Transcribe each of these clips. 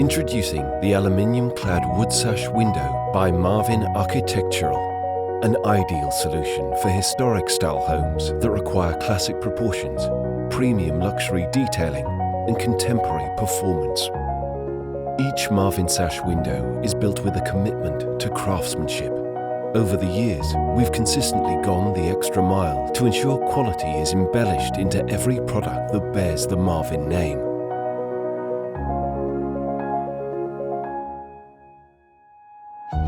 Introducing the Aluminium Clad Wood Sash Window by Marvin Architectural, an ideal solution for historic style homes that require classic proportions, premium luxury detailing, and contemporary performance. Each Marvin Sash window is built with a commitment to craftsmanship. Over the years, we've consistently gone the extra mile to ensure quality is embellished into every product that bears the Marvin name.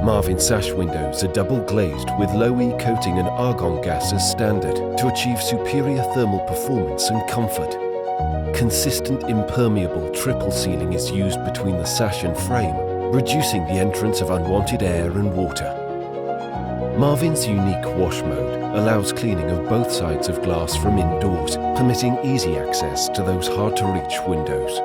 Marvin Sash windows are double glazed with low E coating and argon gas as standard to achieve superior thermal performance and comfort. Consistent impermeable triple sealing is used between the sash and frame, reducing the entrance of unwanted air and water. Marvin's unique wash mode allows cleaning of both sides of glass from indoors, permitting easy access to those hard-to-reach windows.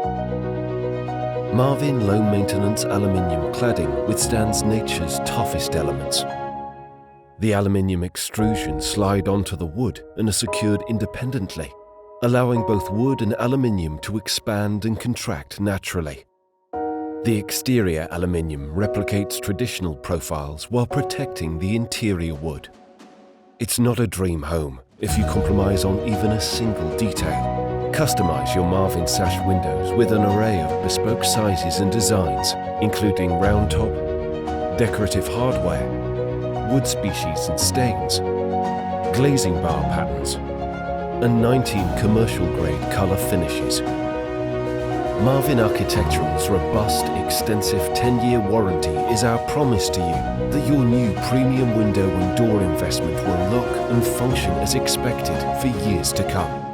Marvin low-maintenance aluminium cladding withstands nature's toughest elements. The aluminium extrusions slide onto the wood and are secured independently, allowing both wood and aluminium to expand and contract naturally. The exterior aluminium replicates traditional profiles while protecting the interior wood. It's not a dream home if you compromise on even a single detail. Customize your Marvin Sash windows with an array of bespoke sizes and designs, including round top, decorative hardware, wood species and stains, glazing bar patterns, and 19 commercial-grade color finishes. Marvin Architectural's robust, extensive 10-year warranty is our promise to you that your new premium window and door investment will look and function as expected for years to come.